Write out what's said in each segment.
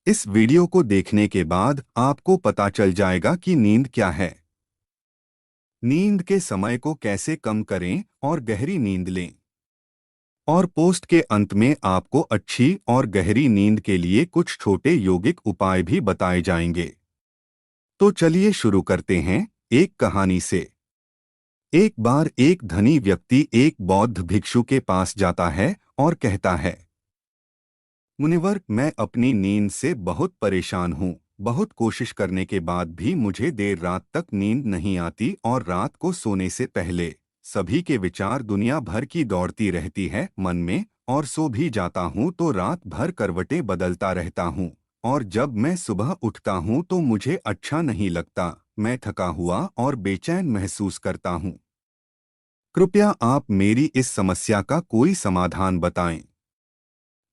इस वीडियो को देखने के बाद आपको पता चल जाएगा कि नींद क्या है, नींद के समय को कैसे कम करें और गहरी नींद लें। और पोस्ट के अंत में आपको अच्छी और गहरी नींद के लिए कुछ छोटे योगिक उपाय भी बताए जाएंगे। तो चलिए शुरू करते हैं एक कहानी से। एक बार एक धनी व्यक्ति एक बौद्ध भिक्षु के पास जाता है और कहता है, मुनिवर, मैं अपनी नींद से बहुत परेशान हूँ। बहुत कोशिश करने के बाद भी मुझे देर रात तक नींद नहीं आती और रात को सोने से पहले सभी के विचार दुनिया भर की दौड़ती रहती है मन में, और सो भी जाता हूँ तो रात भर करवटें बदलता रहता हूँ। और जब मैं सुबह उठता हूँ तो मुझे अच्छा नहीं लगता, मैं थका हुआ और बेचैन महसूस करता हूँ। कृपया आप मेरी इस समस्या का कोई समाधान बताएं।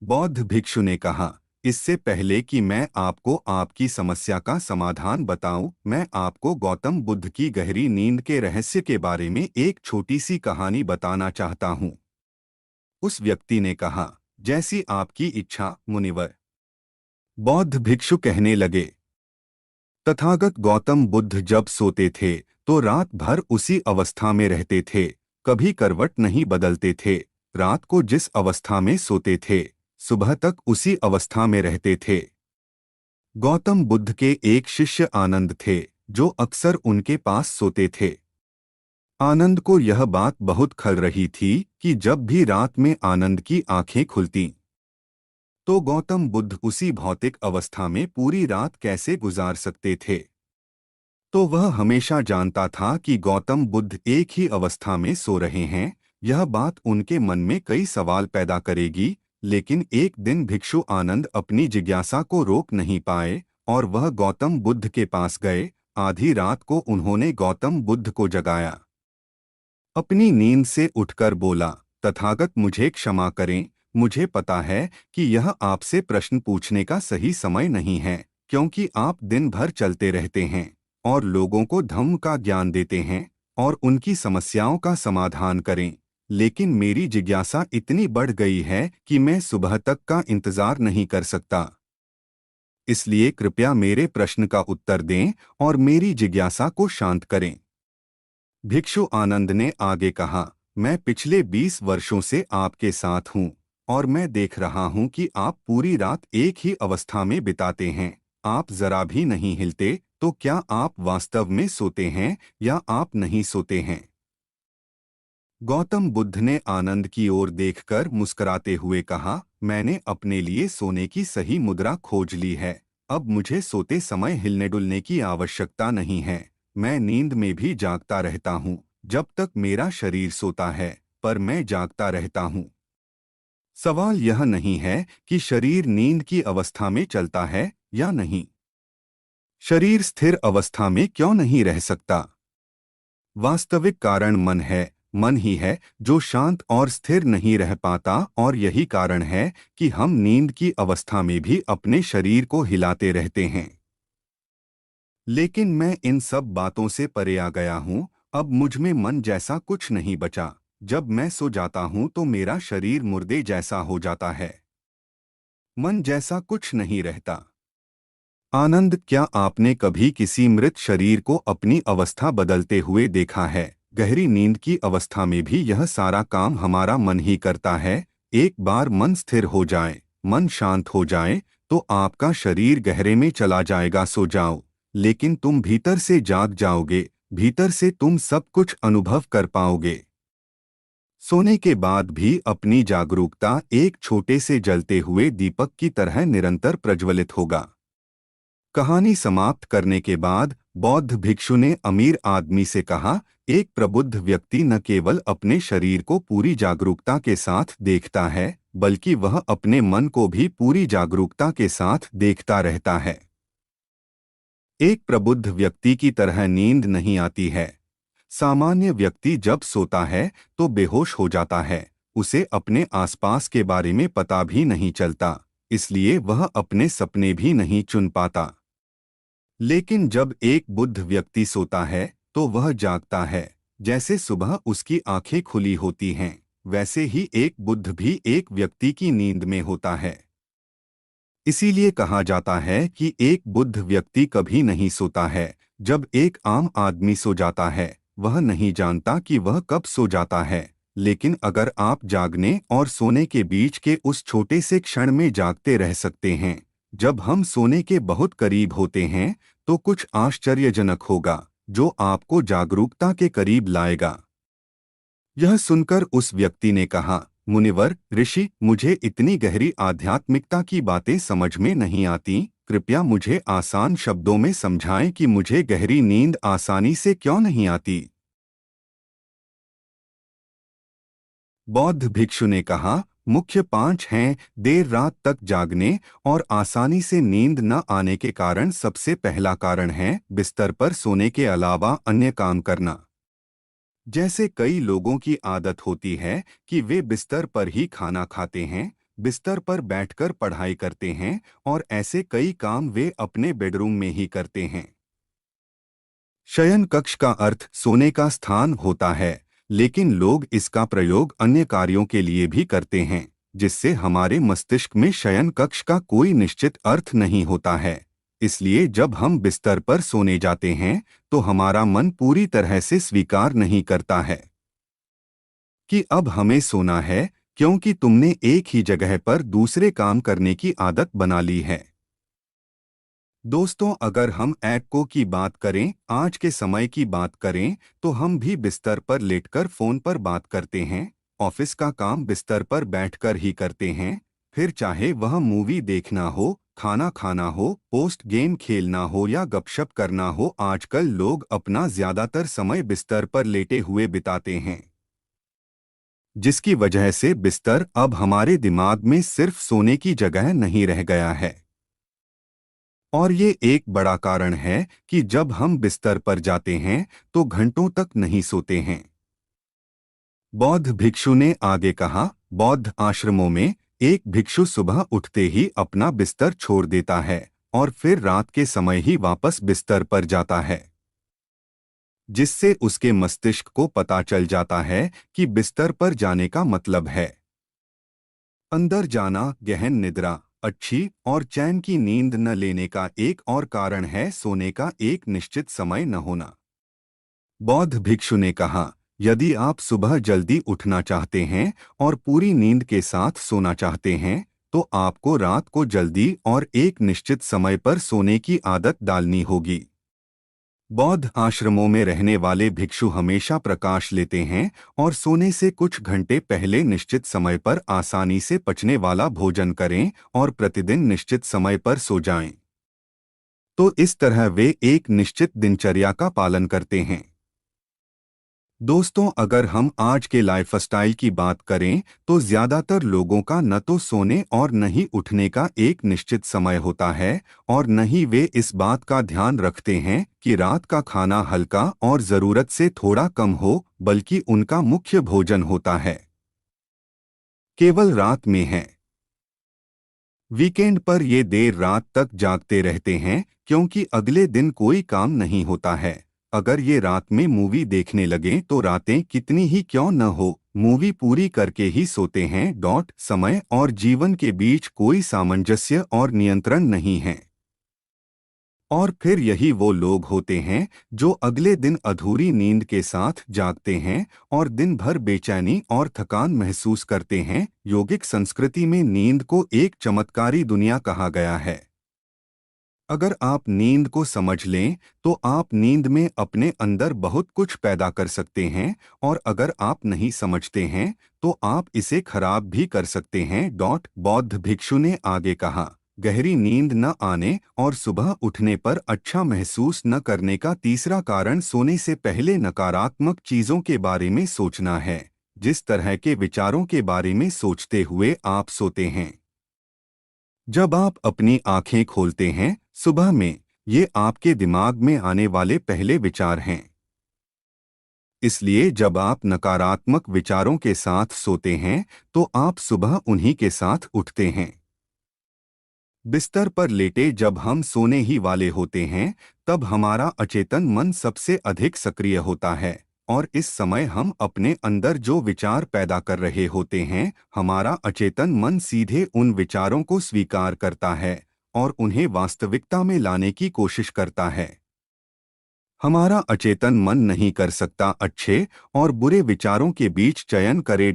बौद्ध भिक्षु ने कहा, इससे पहले कि मैं आपको आपकी समस्या का समाधान बताऊं, मैं आपको गौतम बुद्ध की गहरी नींद के रहस्य के बारे में एक छोटी सी कहानी बताना चाहता हूं। उस व्यक्ति ने कहा, जैसी आपकी इच्छा मुनिवर। बौद्ध भिक्षु कहने लगे, तथागत गौतम बुद्ध जब सोते थे तो रात भर उसी अवस्था में रहते थे, कभी करवट नहीं बदलते थे। रात को जिस अवस्था में सोते थे सुबह तक उसी अवस्था में रहते थे। गौतम बुद्ध के एक शिष्य आनंद थे जो अक्सर उनके पास सोते थे। आनंद को यह बात बहुत खल रही थी कि जब भी रात में आनंद की आंखें खुलती तो गौतम बुद्ध उसी भौतिक अवस्था में पूरी रात कैसे गुजार सकते थे। तो वह हमेशा जानता था कि गौतम बुद्ध एक ही अवस्था में सो रहे हैं। यह बात उनके मन में कई सवाल पैदा करेगी, लेकिन एक दिन भिक्षु आनंद अपनी जिज्ञासा को रोक नहीं पाए और वह गौतम बुद्ध के पास गए। आधी रात को उन्होंने गौतम बुद्ध को जगाया। अपनी नींद से उठकर बोला, तथागत मुझे क्षमा करें, मुझे पता है कि यह आपसे प्रश्न पूछने का सही समय नहीं है, क्योंकि आप दिन भर चलते रहते हैं और लोगों को धम्म का ज्ञान देते हैं और उनकी समस्याओं का समाधान करें। लेकिन मेरी जिज्ञासा इतनी बढ़ गई है कि मैं सुबह तक का इंतजार नहीं कर सकता। इसलिए कृपया मेरे प्रश्न का उत्तर दें और मेरी जिज्ञासा को शांत करें। भिक्षु आनंद ने आगे कहा, मैं पिछले 20 वर्षों से आपके साथ हूँ और मैं देख रहा हूँ कि आप पूरी रात एक ही अवस्था में बिताते हैं। आप जरा भी नहीं हिलते, तो क्या आप वास्तव में सोते हैं या आप नहीं सोते हैं? गौतम बुद्ध ने आनंद की ओर देखकर मुस्कुराते हुए कहा, मैंने अपने लिए सोने की सही मुद्रा खोज ली है। अब मुझे सोते समय हिलने डुलने की आवश्यकता नहीं है। मैं नींद में भी जागता रहता हूँ जब तक मेरा शरीर सोता है, पर मैं जागता रहता हूँ। सवाल यह नहीं है कि शरीर नींद की अवस्था में चलता है या नहीं। शरीर स्थिर अवस्था में क्यों नहीं रह सकता? वास्तविक कारण मन है। मन ही है जो शांत और स्थिर नहीं रह पाता, और यही कारण है कि हम नींद की अवस्था में भी अपने शरीर को हिलाते रहते हैं। लेकिन मैं इन सब बातों से परे आ गया हूँ। अब मुझ में मन जैसा कुछ नहीं बचा। जब मैं सो जाता हूँ तो मेरा शरीर मुर्दे जैसा हो जाता है, मन जैसा कुछ नहीं रहता। आनंद, क्या आपने कभी किसी मृत शरीर को अपनी अवस्था बदलते हुए देखा है? गहरी नींद की अवस्था में भी यह सारा काम हमारा मन ही करता है। एक बार मन स्थिर हो जाए, मन शांत हो जाए, तो आपका शरीर गहरे में चला जाएगा। सो जाओ, लेकिन तुम भीतर से जाग जाओगे, भीतर से तुम सब कुछ अनुभव कर पाओगे। सोने के बाद भी अपनी जागरूकता एक छोटे से जलते हुए दीपक की तरह निरंतर प्रज्वलित होगा। कहानी समाप्त करने के बाद बौद्ध भिक्षु ने अमीर आदमी से कहा, एक प्रबुद्ध व्यक्ति न केवल अपने शरीर को पूरी जागरूकता के साथ देखता है, बल्कि वह अपने मन को भी पूरी जागरूकता के साथ देखता रहता है। एक प्रबुद्ध व्यक्ति की तरह नींद नहीं आती है। सामान्य व्यक्ति जब सोता है तो बेहोश हो जाता है, उसे अपने आसपास के बारे में पता भी नहीं चलता, इसलिए वह अपने सपने भी नहीं चुन पाता। लेकिन जब एक बुद्ध व्यक्ति सोता है तो वह जागता है। जैसे सुबह उसकी आंखें खुली होती हैं, वैसे ही एक बुद्ध भी एक व्यक्ति की नींद में होता है। इसीलिए कहा जाता है कि एक बुद्ध व्यक्ति कभी नहीं सोता है। जब एक आम आदमी सो जाता है, वह नहीं जानता कि वह कब सो जाता है। लेकिन अगर आप जागने और सोने के बीच के उस छोटे से क्षण में जागते रह सकते हैं, जब हम सोने के बहुत करीब होते हैं, तो कुछ आश्चर्यजनक होगा जो आपको जागरूकता के करीब लाएगा। यह सुनकर उस व्यक्ति ने कहा, मुनिवर ऋषि, मुझे इतनी गहरी आध्यात्मिकता की बातें समझ में नहीं आती। कृपया मुझे आसान शब्दों में समझाएं कि मुझे गहरी नींद आसानी से क्यों नहीं आती। बौद्ध भिक्षु ने कहा, मुख्य 5 हैं। देर रात तक जागने और आसानी से नींद न आने के कारण सबसे पहला कारण है बिस्तर पर सोने के अलावा अन्य काम करना। जैसे कई लोगों की आदत होती है कि वे बिस्तर पर ही खाना खाते हैं, बिस्तर पर बैठकर पढ़ाई करते हैं और ऐसे कई काम वे अपने बेडरूम में ही करते हैं। शयन कक्ष का अर्थ सोने का स्थान होता है, लेकिन लोग इसका प्रयोग अन्य कार्यों के लिए भी करते हैं, जिससे हमारे मस्तिष्क में शयन कक्ष का कोई निश्चित अर्थ नहीं होता है। इसलिए जब हम बिस्तर पर सोने जाते हैं, तो हमारा मन पूरी तरह से स्वीकार नहीं करता है कि अब हमें सोना है, क्योंकि तुमने एक ही जगह पर दूसरे काम करने की आदत बना ली है। दोस्तों, अगर हम ऐको की बात करें, आज के समय की बात करें, तो हम भी बिस्तर पर लेटकर फोन पर बात करते हैं। ऑफिस का काम बिस्तर पर बैठकर ही करते हैं। फिर चाहे वह मूवी देखना हो, खाना खाना हो, पोस्ट गेम खेलना हो या गपशप करना हो, आजकल लोग अपना ज्यादातर समय बिस्तर पर लेटे हुए बिताते हैं, जिसकी वजह से बिस्तर अब हमारे दिमाग में सिर्फ सोने की जगह नहीं रह गया है। और ये एक बड़ा कारण है कि जब हम बिस्तर पर जाते हैं तो घंटों तक नहीं सोते हैं। बौद्ध भिक्षु ने आगे कहा, बौद्ध आश्रमों में एक भिक्षु सुबह उठते ही अपना बिस्तर छोड़ देता है और फिर रात के समय ही वापस बिस्तर पर जाता है, जिससे उसके मस्तिष्क को पता चल जाता है कि बिस्तर पर जाने का मतलब है अंदर जाना। गहन निद्रा, अच्छी और चैन की नींद न लेने का एक और कारण है सोने का एक निश्चित समय न होना। बौद्ध भिक्षु ने कहा, यदि आप सुबह जल्दी उठना चाहते हैं और पूरी नींद के साथ सोना चाहते हैं, तो आपको रात को जल्दी और एक निश्चित समय पर सोने की आदत डालनी होगी। बौद्ध आश्रमों में रहने वाले भिक्षु हमेशा प्रकाश लेते हैं और सोने से कुछ घंटे पहले निश्चित समय पर आसानी से पचने वाला भोजन करें और प्रतिदिन निश्चित समय पर सो जाएं। तो इस तरह वे एक निश्चित दिनचर्या का पालन करते हैं। दोस्तों, अगर हम आज के लाइफस्टाइल की बात करें, तो ज्यादातर लोगों का न तो सोने और न ही उठने का एक निश्चित समय होता है और न ही वे इस बात का ध्यान रखते हैं कि रात का खाना हल्का और ज़रूरत से थोड़ा कम हो, बल्कि उनका मुख्य भोजन होता है केवल रात में है। वीकेंड पर ये देर रात तक जागते रहते हैं क्योंकि अगले दिन कोई काम नहीं होता है। अगर ये रात में मूवी देखने लगें तो रातें कितनी ही क्यों न हो, मूवी पूरी करके ही सोते हैं। समय और जीवन के बीच कोई सामंजस्य और नियंत्रण नहीं है। और फिर यही वो लोग होते हैं जो अगले दिन अधूरी नींद के साथ जागते हैं और दिन भर बेचैनी और थकान महसूस करते हैं। योगिक संस्कृति में नींद को एक चमत्कारी दुनिया कहा गया है। अगर आप नींद को समझ लें, तो आप नींद में अपने अंदर बहुत कुछ पैदा कर सकते हैं, और अगर आप नहीं समझते हैं, तो आप इसे खराब भी कर सकते हैं। बौद्ध भिक्षु ने आगे कहा, गहरी नींद न आने और सुबह उठने पर अच्छा महसूस न करने का तीसरा कारण सोने से पहले नकारात्मक चीजों के बारे में सोचना है। जिस तरह के विचारों के बारे में सोचते हुए आप सोते हैं, जब आप अपनी आंखें खोलते हैं सुबह में, ये आपके दिमाग में आने वाले पहले विचार हैं। इसलिए जब आप नकारात्मक विचारों के साथ सोते हैं, तो आप सुबह उन्हीं के साथ उठते हैं। बिस्तर पर लेटे जब हम सोने ही वाले होते हैं, तब हमारा अचेतन मन सबसे अधिक सक्रिय होता है। और इस समय हम अपने अंदर जो विचार पैदा कर रहे होते हैं, हमारा अचेतन मन सीधे उन विचारों को स्वीकार करता है और उन्हें वास्तविकता में लाने की कोशिश करता है। हमारा अचेतन मन नहीं कर सकता अच्छे और बुरे विचारों के बीच चयन करे।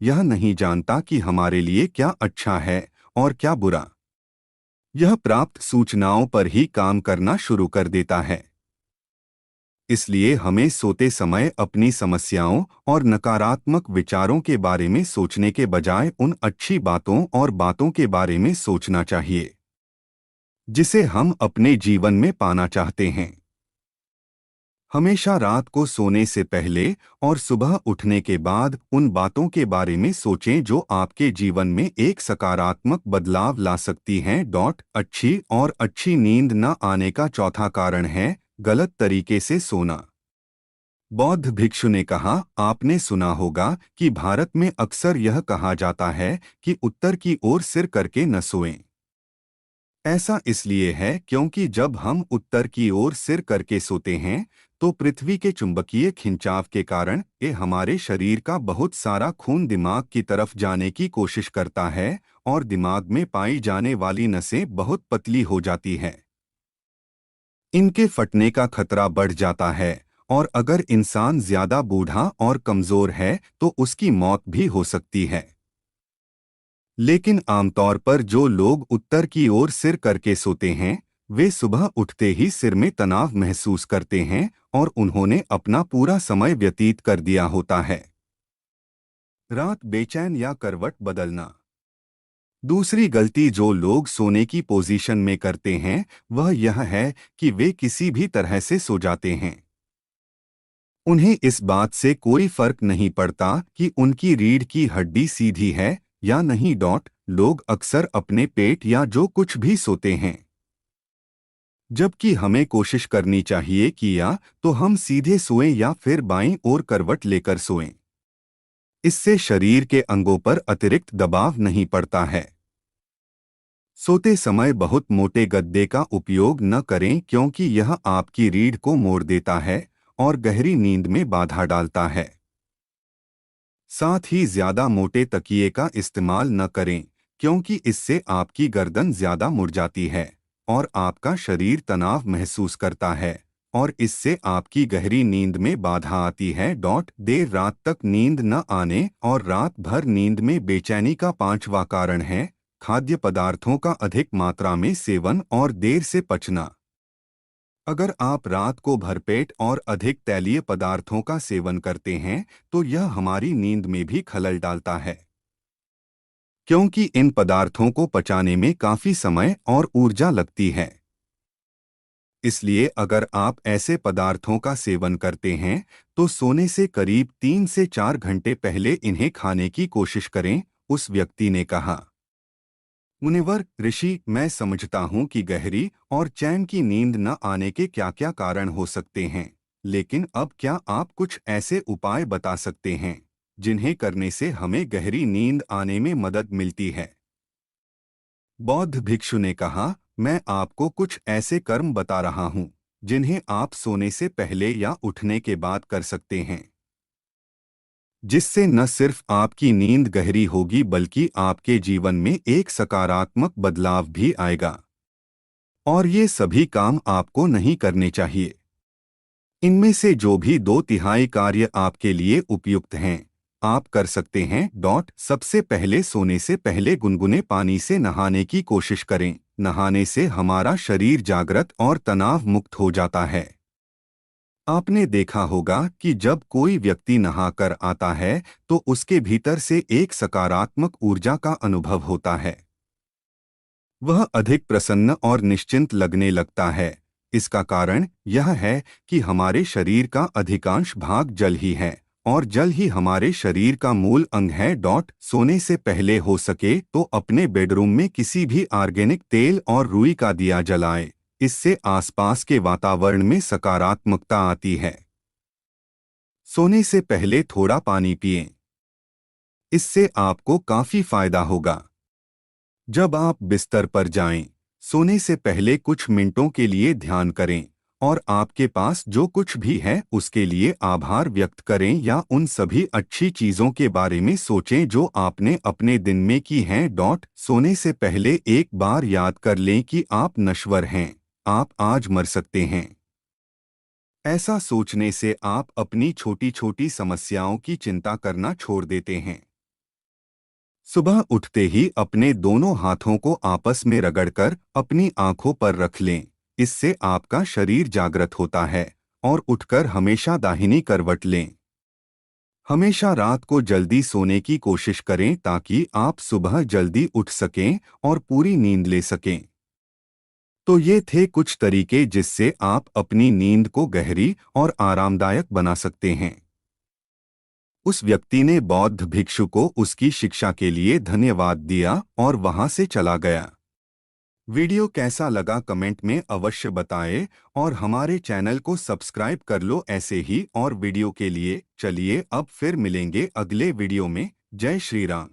यह नहीं जानता कि हमारे लिए क्या अच्छा है और क्या बुरा। यह प्राप्त सूचनाओं पर ही काम करना शुरू कर देता है। इसलिए हमें सोते समय अपनी समस्याओं और नकारात्मक विचारों के बारे में सोचने के बजाय उन अच्छी बातों और बातों के बारे में सोचना चाहिए जिसे हम अपने जीवन में पाना चाहते हैं। हमेशा रात को सोने से पहले और सुबह उठने के बाद उन बातों के बारे में सोचें जो आपके जीवन में एक सकारात्मक बदलाव ला सकती हैं। अच्छी और अच्छी नींद न आने का चौथा कारण है गलत तरीके से सोना। बौद्ध भिक्षु ने कहा, आपने सुना होगा कि भारत में अक्सर यह कहा जाता है कि उत्तर की ओर सिर करके न सोएं। ऐसा इसलिए है क्योंकि जब हम उत्तर की ओर सिर करके सोते हैं तो पृथ्वी के चुंबकीय खिंचाव के कारण ये हमारे शरीर का बहुत सारा खून दिमाग की तरफ जाने की कोशिश करता है और दिमाग में पाई जाने वाली नसें बहुत पतली हो जाती हैं। इनके फटने का खतरा बढ़ जाता है और अगर इंसान ज्यादा बूढ़ा और कमजोर है तो उसकी मौत भी हो सकती है। लेकिन आमतौर पर जो लोग उत्तर की ओर सिर करके सोते हैं वे सुबह उठते ही सिर में तनाव महसूस करते हैं और उन्होंने अपना पूरा समय व्यतीत कर दिया होता है। रात बेचैन या करवट बदलना। दूसरी गलती जो लोग सोने की पोजीशन में करते हैं वह यह है कि वे किसी भी तरह से सो जाते हैं। उन्हें इस बात से कोई फर्क नहीं पड़ता कि उनकी रीढ़ की हड्डी सीधी है या नहीं। लोग अक्सर अपने पेट या जो कुछ भी सोते हैं, जबकि हमें कोशिश करनी चाहिए कि या तो हम सीधे सोएं या फिर बाईं ओर करवट लेकर सोएं। इससे शरीर के अंगों पर अतिरिक्त दबाव नहीं पड़ता है। सोते समय बहुत मोटे गद्दे का उपयोग न करें क्योंकि यह आपकी रीढ़ को मोड़ देता है और गहरी नींद में बाधा डालता है। साथ ही ज्यादा मोटे तकिए का इस्तेमाल न करें क्योंकि इससे आपकी गर्दन ज्यादा मुड़ जाती है और आपका शरीर तनाव महसूस करता है और इससे आपकी गहरी नींद में बाधा आती है। देर रात तक नींद न आने और रात भर नींद में बेचैनी का पांचवा कारण है खाद्य पदार्थों का अधिक मात्रा में सेवन और देर से पचना। अगर आप रात को भरपेट और अधिक तैलीय पदार्थों का सेवन करते हैं तो यह हमारी नींद में भी खलल डालता है क्योंकि इन पदार्थों को पचाने में काफी समय और ऊर्जा लगती है। इसलिए अगर आप ऐसे पदार्थों का सेवन करते हैं तो सोने से करीब 3 से 4 घंटे पहले इन्हें खाने की कोशिश करें, उस व्यक्ति ने कहा। मुनिवर ऋषि, मैं समझता हूँ कि गहरी और चैन की नींद न आने के क्या क्या कारण हो सकते हैं, लेकिन अब क्या आप कुछ ऐसे उपाय बता सकते हैं जिन्हें करने से हमें गहरी नींद आने में मदद मिलती है? बौद्ध भिक्षु ने कहा, मैं आपको कुछ ऐसे कर्म बता रहा हूँ जिन्हें आप सोने से पहले या उठने के बाद कर सकते हैं, जिससे न सिर्फ आपकी नींद गहरी होगी बल्कि आपके जीवन में एक सकारात्मक बदलाव भी आएगा। और ये सभी काम आपको नहीं करने चाहिए। इनमें से जो भी 2/3 कार्य आपके लिए उपयुक्त हैं आप कर सकते हैं। सबसे पहले सोने से पहले गुनगुने पानी से नहाने की कोशिश करें। नहाने से हमारा शरीर जागृत और तनाव मुक्त हो जाता है। आपने देखा होगा कि जब कोई व्यक्ति नहाकर आता है तो उसके भीतर से एक सकारात्मक ऊर्जा का अनुभव होता है। वह अधिक प्रसन्न और निश्चिंत लगने लगता है। इसका कारण यह है कि हमारे शरीर का अधिकांश भाग जल ही है और जल ही हमारे शरीर का मूल अंग है। सोने से पहले हो सके तो अपने बेडरूम में किसी भी ऑर्गेनिक तेल और रुई का दिया जलाएं। इससे आसपास के वातावरण में सकारात्मकता आती है। सोने से पहले थोड़ा पानी पिएं। इससे आपको काफी फायदा होगा। जब आप बिस्तर पर जाएं, सोने से पहले कुछ मिनटों के लिए ध्यान करें और आपके पास जो कुछ भी है उसके लिए आभार व्यक्त करें या उन सभी अच्छी चीजों के बारे में सोचें जो आपने अपने दिन में की हैं। सोने से पहले एक बार याद कर लें कि आप नश्वर हैं, आप आज मर सकते हैं। ऐसा सोचने से आप अपनी छोटी छोटी समस्याओं की चिंता करना छोड़ देते हैं। सुबह उठते ही अपने दोनों हाथों को आपस में रगड़कर अपनी आंखों पर रख लें। इससे आपका शरीर जागृत होता है। और उठकर हमेशा दाहिनी करवट लें। हमेशा रात को जल्दी सोने की कोशिश करें ताकि आप सुबह जल्दी उठ सकें और पूरी नींद ले सकें। तो ये थे कुछ तरीके जिससे आप अपनी नींद को गहरी और आरामदायक बना सकते हैं। उस व्यक्ति ने बौद्ध भिक्षु को उसकी शिक्षा के लिए धन्यवाद दिया और वहां से चला गया। वीडियो कैसा लगा कमेंट में अवश्य बताएं और हमारे चैनल को सब्सक्राइब कर लो ऐसे ही और वीडियो के लिए। चलिए अब फिर मिलेंगे अगले वीडियो में। जय श्री राम।